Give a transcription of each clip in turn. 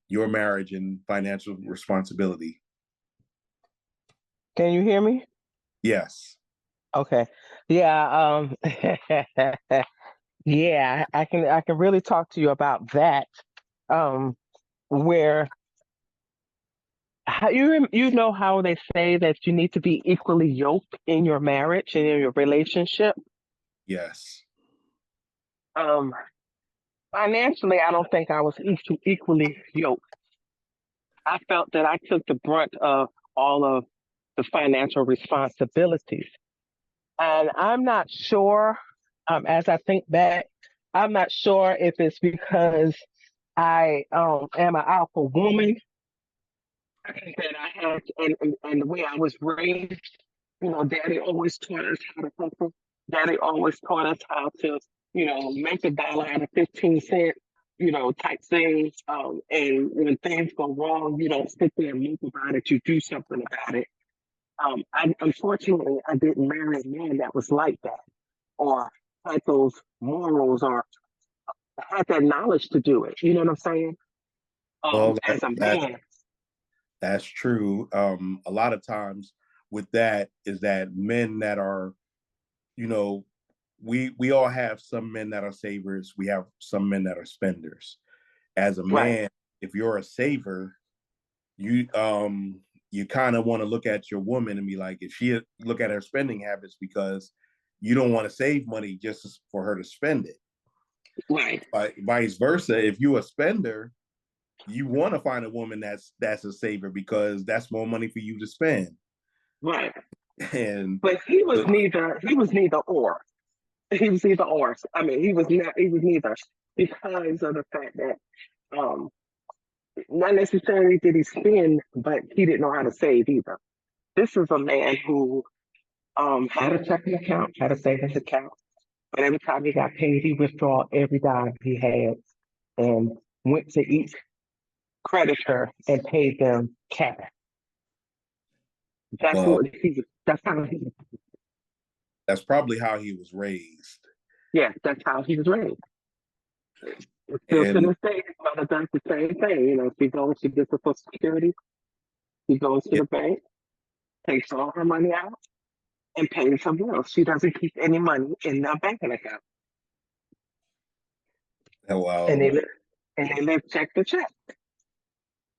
your marriage and financial responsibility. Can you hear me? Yes. Okay. Yeah, yeah, I can really talk to you about that. Um, where how you know how they say that you need to be equally yoked in your marriage and in your relationship. Yes. Um, Financially, I don't think I was equally yoked. I felt that I took the brunt of all of the financial responsibilities. And I'm not sure, as I think back, I'm not sure if it's because I am an alpha woman. I think that I had, and the way I was raised, daddy always taught us how to hustle. Daddy always taught us how to, make a dollar out of 15 cents, type things. And when things go wrong, you don't sit there and mope about it. You do something about it. Unfortunately, I didn't marry a man that was like that or had those morals or had that knowledge to do it. You know what I'm saying? Well, As a man, that's true. A lot of times with that is that men that are, you know, we all have some men that are savers. We have some men that are spenders. As a right, man, if you're a saver, you you kind of want to look at your woman and be like, if she look at her spending habits because you don't want to save money just for her to spend it. right, Vice versa, if you a spender, you want to find a woman that's a saver because that's more money for you to spend. right. And But he was the, neither. He was neither or. He was either or. I mean, he was not. He was neither because of the fact that um, not necessarily did he spend, but he didn't know how to save either. This is a man who had a checking account, had a savings account, but every time he got paid, he withdrew every dime he had and went to each creditor and paid them cash. That's well, what he was. That's how he. that's probably how he was raised. Yeah, that's how he was raised. Still to And this day, his mother does the same thing. She goes, she gets her Social Security, she goes to yeah, the bank, takes all her money out, and pays her bills. She doesn't keep any money in their banking account, and well, they live, and they live check to check.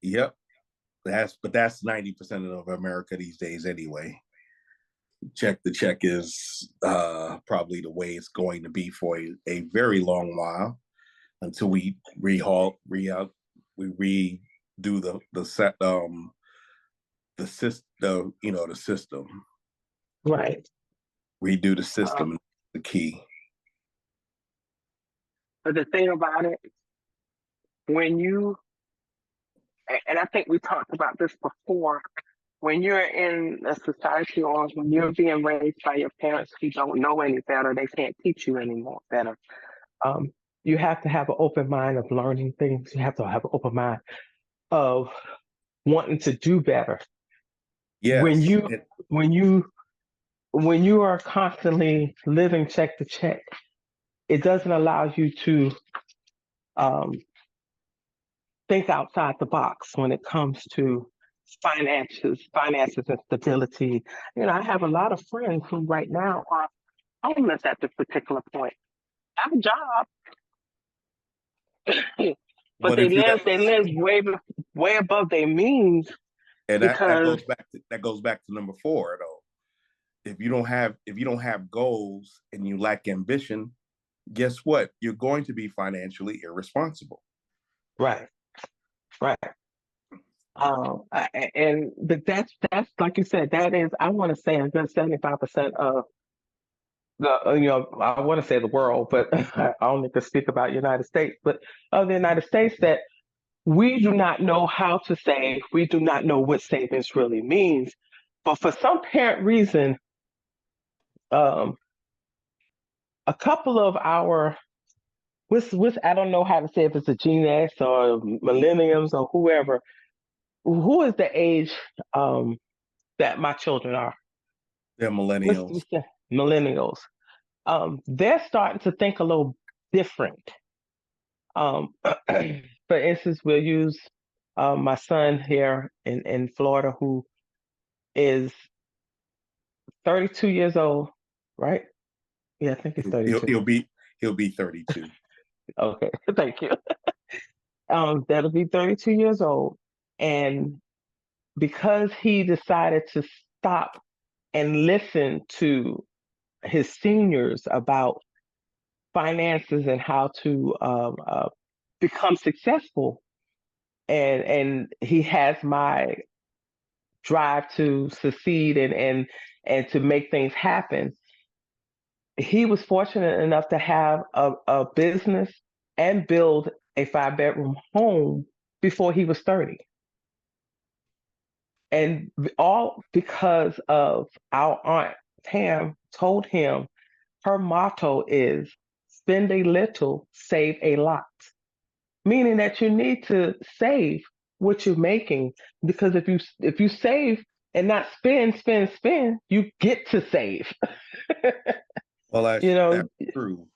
yep. That's 90% of America these days anyway. Check the check is probably the way it's going to be for a very long while until we we redo the set the system the system, Right. redo the Uh, system, the key. but the thing about it, when you, and I think we talked about this before, when you're in a society or when you're being raised by your parents who don't know any better, they can't teach you any more better. Um, you have to have an open mind of learning things. You have to have an open mind of wanting to do better. When Yes. you when you when you are constantly living check to check, it doesn't allow you to um, think outside the box when it comes to finances and stability. I have a lot of friends who right now are homeless at this particular point. Have a job, but But if you they live way above their means and that because goes back to number four though. If you don't have goals and you lack ambition, guess what? You're going to be financially irresponsible. right, right. But that's like you said, that is I want to say a good 75% of the I want to say the world, but I only can speak about United States, but of the United States that we do not know how to save. We do not know what savings really means. But for some apparent reason, um, a couple of our with I don't know how to say if it's a Gen X or millenniums or whoever, who is the age that my children are. They're What's millennials. the millennials? They're starting to think a little different. For instance, we'll use my son here in Florida, who is 32 years old, right? Yeah, I think he's He'll 32. he'll be he'll be 32. Okay, thank you. That'll be 32 years old. And because he decided to stop and listen to his seniors about finances and how to become successful, and he has my drive to succeed and to make things happen. He was fortunate enough to have a business and build a 5 bedroom home before he was 30. And all because of our aunt Tam told him her motto is spend a little, save a lot. Meaning that you need to save what you're making, because if you save and not spend, you get to save. Well, you that's know, true.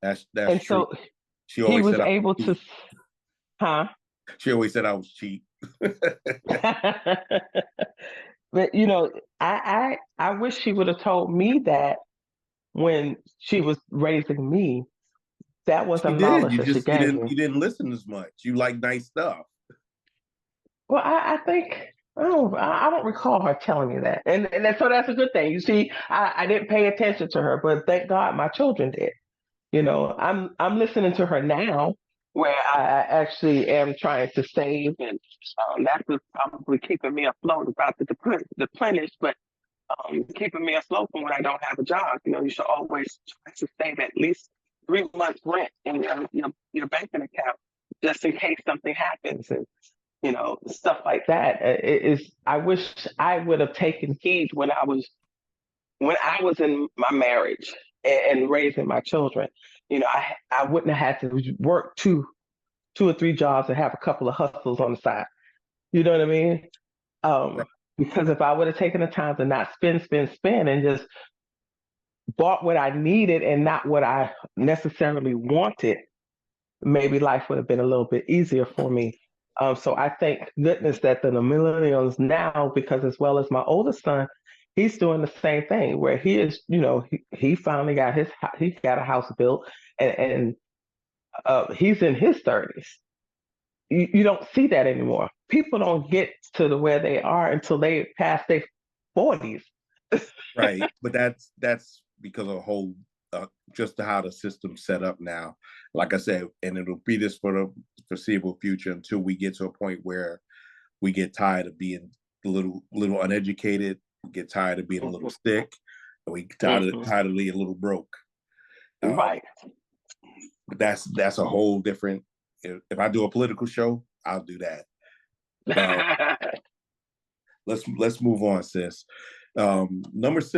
That's and true. so She he always was said I was able to, cheap. huh? She always said I was cheap. But I wish she would have told me that when she was raising me. That was She a did. knowledge You that she just gave me. you didn't listen as much. You like nice stuff. Well, I think I don't recall her telling me that, so that's a good thing. You see, I didn't pay attention to her, but thank God my children did. I'm listening to her now, where I actually am trying to save, and that's what's probably keeping me afloat about the plenish, but keeping me afloat from when I don't have a job. You should always try to save at least 3 months rent in your banking account, just in case something happens, and stuff like that. It is. I wish I would have taken heed when I was in my marriage and raising my children. I wouldn't have had to work two or three jobs and have a couple of hustles on the side. You know what I mean? Right. Um, because if I would have taken the time to not spend, and just bought what I needed and not what I necessarily wanted, maybe life would have been a little bit easier for me. So I thank goodness that the millennials now, because as well as my oldest son, he's doing the same thing where he is, he finally got he got a house built, and he's in his 30s. You don't see that anymore. People don't get to the where they are until they pass their 40s. Right. But that's because of a whole just how the system's set up now. Like I said, and it'll be this for the foreseeable future until we get to a point where we get tired of being a little uneducated, we get tired of being a little sick, and we get Mhm. tired of being a little broke. Um, Right. but that's a whole different. If I do a political show, I'll do that. Uh, let's move on, sis. Number 6.